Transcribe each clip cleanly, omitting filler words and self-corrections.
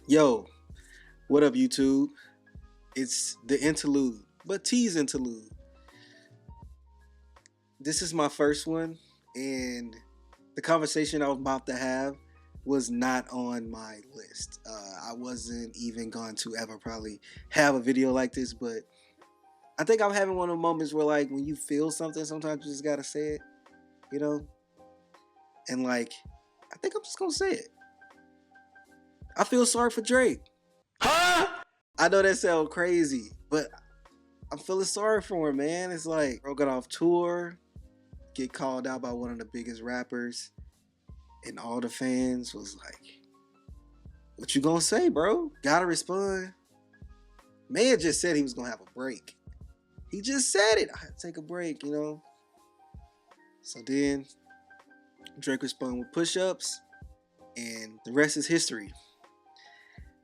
Yo, what up, YouTube? It's the interlude, but T's interlude. This is my first one, and the conversation I was about to have was not on my list. I wasn't even going to ever probably have a video like this, but I think I'm having one of the moments where, like, when you feel something, sometimes you just gotta say it, you know? And, like, I think I'm just gonna say it. I feel sorry for Drake. Huh? I know that sounds crazy, but I'm feeling sorry for him, man. It's like, bro got off tour, get called out by one of the biggest rappers, and all the fans was like, what you gonna say, bro? Gotta respond. Man just said he was gonna have a break. He just said it. I had to take a break. So then Drake responded with push-ups, and the rest is history.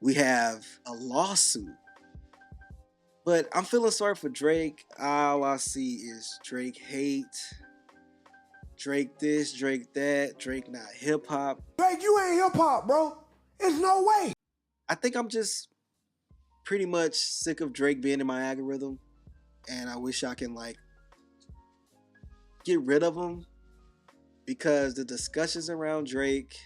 We have a lawsuit. But I'm feeling sorry for Drake. All I see is Drake hate. Drake this, Drake that, Drake not hip hop. Drake, you ain't hip hop, bro. There's no way. I think I'm just pretty much sick of Drake being in my algorithm, and I wish I can like get rid of him because the discussions around Drake,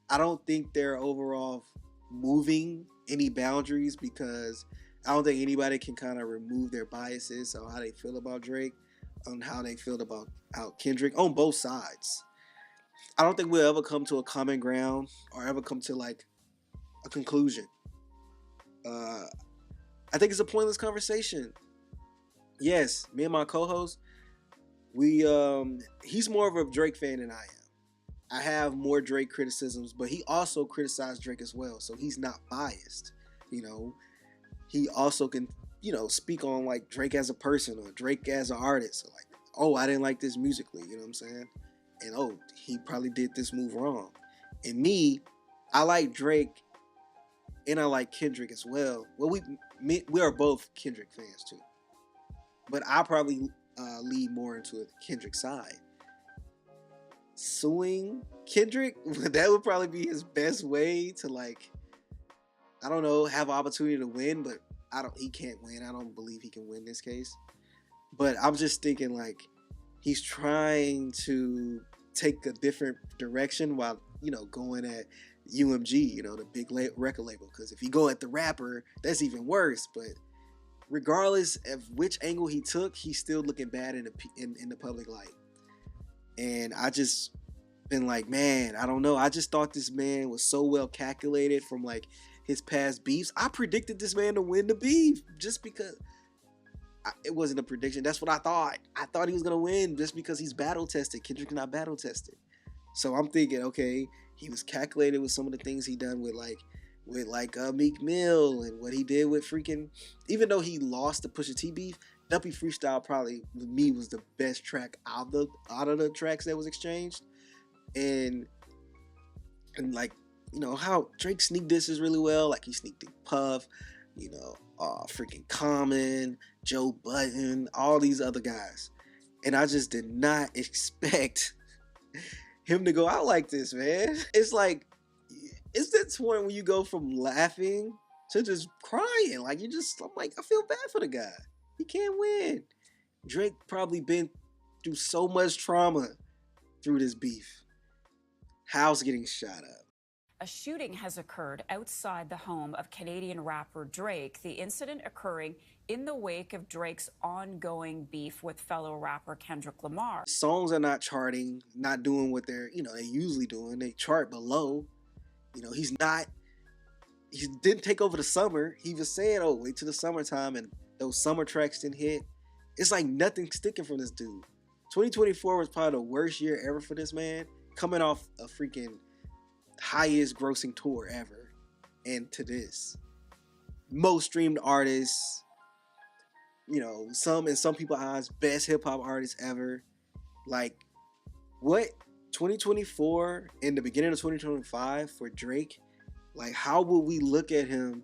I don't think they're overall moving any boundaries because I don't think anybody can kind of remove their biases on how they feel about Drake, on how they feel about Kendrick on both sides. I don't think we'll ever come to a common ground or ever come to like a conclusion. I think it's a pointless conversation. Yes, me and my co-host, he's more of a Drake fan than I am. I have more Drake criticisms, but he also criticized Drake as well, so he's not biased. He also can, speak on like Drake as a person or Drake as an artist. So like, oh, I didn't like this musically, you know what I'm saying? And oh, he probably did this move wrong. And me, I like Drake and I like Kendrick as well. Well, we are both Kendrick fans too. But I probably lead more into the Kendrick side. Suing Kendrick, that would probably be his best way to like, I don't know, have an opportunity to win, but he can't win. I don't believe he can win this case. But I'm just thinking like he's trying to take a different direction while, going at UMG, the big record label. Because if you go at the rapper, that's even worse. But regardless of which angle he took, he's still looking bad in the public light. And I just been like, man, I don't know. I just thought this man was so well calculated from like his past beefs. I predicted this man to win the beef just because it wasn't a prediction. That's what I thought. I thought he was going to win just because he's battle tested. Kendrick's not battle tested. So I'm thinking, okay, he was calculated with some of the things he done with Meek Mill and what he did with freaking, even though he lost the Pusha T beef, Duppy Freestyle probably with me was the best track out of the tracks that was exchanged. And like, how Drake sneak disses really well. Like he sneaked in Puff, freaking Common, Joe Budden, all these other guys. And I just did not expect him to go out like this, man. It's like, it's that point when you go from laughing to just crying. Like I'm like, I feel bad for the guy. He can't win. Drake probably been through so much trauma through this beef. House getting shot up. A shooting has occurred outside the home of Canadian rapper Drake, the incident occurring in the wake of Drake's ongoing beef with fellow rapper Kendrick Lamar. Songs are not charting, not doing what they're, they usually doing. They chart below. He didn't take over the summer. He was saying, oh, wait till the summertime, and those summer tracks didn't hit. It's like nothing sticking from this dude. 2024 was probably the worst year ever for this man, coming off a freaking highest grossing tour ever, and to this most streamed artists, some in some people's eyes best hip-hop artist ever. Like, what 2024 in the beginning of 2025 for Drake, like, how will we look at him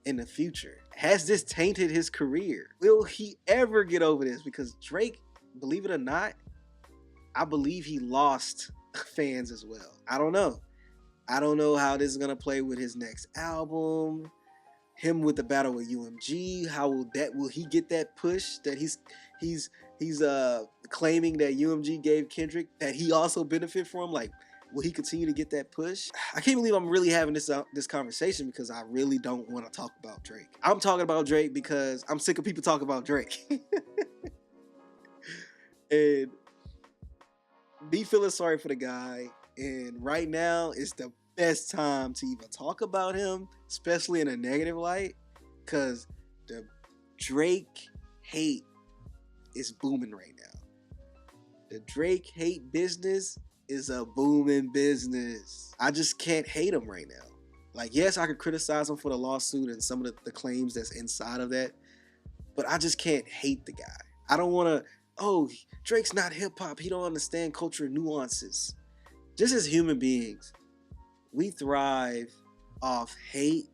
in the future? Has this tainted his career? Will he ever get over this? Because Drake, believe it or not, I believe he lost fans as well. I don't know. I don't know how this is gonna play with his next album. Him with the battle with UMG. How will he get that push that he's claiming that UMG gave Kendrick, that he also benefit from? Like, will he continue to get that push? I can't believe I'm really having this conversation because I really don't want to talk about Drake. I'm talking about Drake because I'm sick of people talking about Drake. And be feeling sorry for the guy. And right now is the best time to even talk about him, especially in a negative light, because the Drake hate is booming right now. The Drake hate business is a booming business. I just can't hate him right now. Like, yes, I could criticize him for the lawsuit and some of the claims that's inside of that, but I just can't hate the guy. I don't want to, oh, Drake's not hip hop. He don't understand cultural nuances. Just as human beings, we thrive off hate,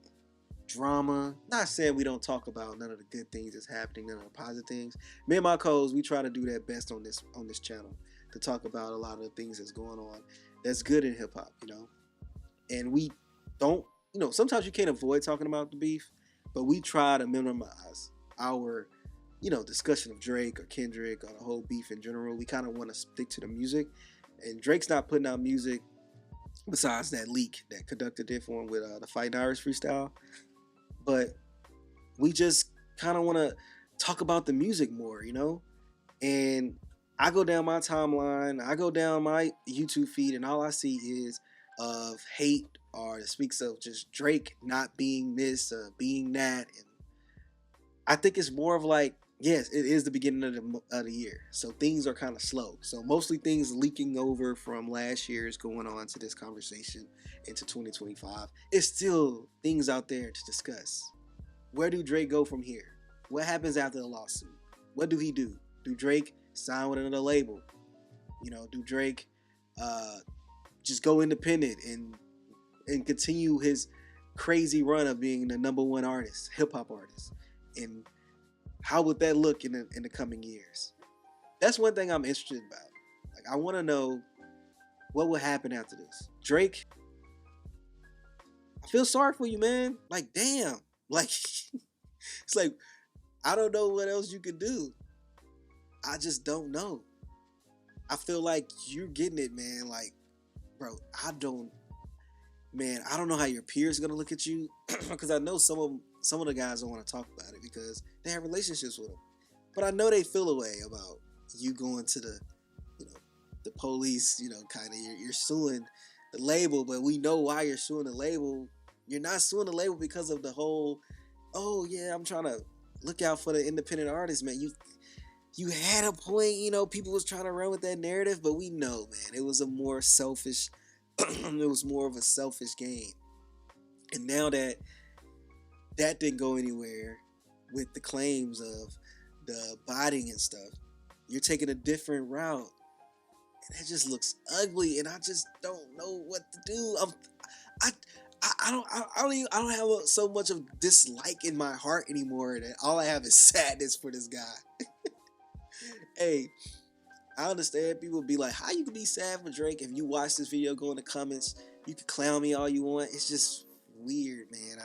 drama. Not saying we don't talk about none of the good things that's happening, none of the positive things. Me and my co-hosts, we try to do that best on this channel, to talk about a lot of the things that's going on that's good in hip hop, And we don't, sometimes you can't avoid talking about the beef, but we try to minimize our, discussion of Drake or Kendrick or the whole beef in general. We kind of want to stick to the music, and Drake's not putting out music besides that leak that Conductor did for him with the Fighting Irish freestyle. But we just kind of want to talk about the music more, And I go down my timeline, I go down my YouTube feed, and all I see is of hate, or it speaks of just Drake not being this, being that. And I think it's more of like, yes, it is the beginning of the year, so things are kind of slow. So mostly things leaking over from last year's going on to this conversation into 2025. It's still things out there to discuss. Where do Drake go from here? What happens after the lawsuit? What do he do? Do Drake sign with another label? Do Drake just go independent and continue his crazy run of being the number one artist, hip hop artist? And how would that look in the coming years? That's one thing I'm interested about. Like, I want to know what will happen after this. Drake, I feel sorry for you, man. Like, damn. Like, it's like, I don't know what else you could do. I just don't know. I feel like you're getting it, man. Like, bro, I don't know how your peers are gonna look at you, because I know some of the guys don't want to talk about it because they have relationships with them. But I know they feel a way about you going to the police, kind of, you're suing the label, but we know why you're suing the label. You're not suing the label because of the whole, oh yeah, I'm trying to look out for the independent artists, man. You had a point, people was trying to run with that narrative, but we know, man, it was a more selfish, it was more of a selfish game. And now that didn't go anywhere with the claims of the botting and stuff, you're taking a different route. And that just looks ugly, and I just don't know what to do. I don't have so much of dislike in my heart anymore. That all I have is sadness for this guy. Hey, I understand people be like, how you can be sad for Drake? If you watch this video, go in the comments. You can clown me all you want. It's just weird, man.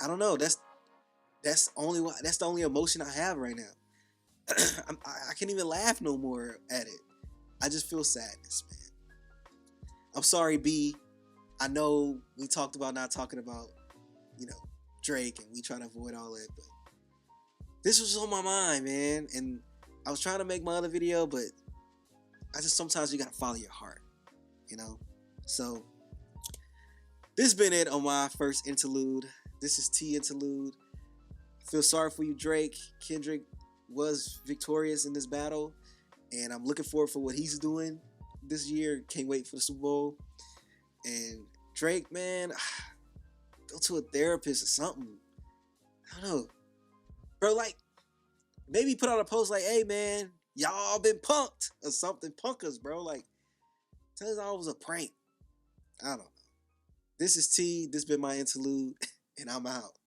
I don't know. That's the only emotion I have right now. I can't even laugh no more at it. I just feel sadness, man. I'm sorry, B. I know we talked about not talking about, Drake, and we trying to avoid all that, but this was on my mind, man. And I was trying to make my other video, but sometimes you gotta follow your heart, So this has been it on my first interlude. This is T interlude. I feel sorry for you, Drake. Kendrick was victorious in this battle, and I'm looking forward for what he's doing this year. Can't wait for the Super Bowl. And Drake, man, go to a therapist or something. I don't know, bro. Like, maybe put out a post like, hey, man, y'all been punked or something. Punk us, bro. Like, tell us all it was a prank. I don't know. This is T. This been my interlude, and I'm out.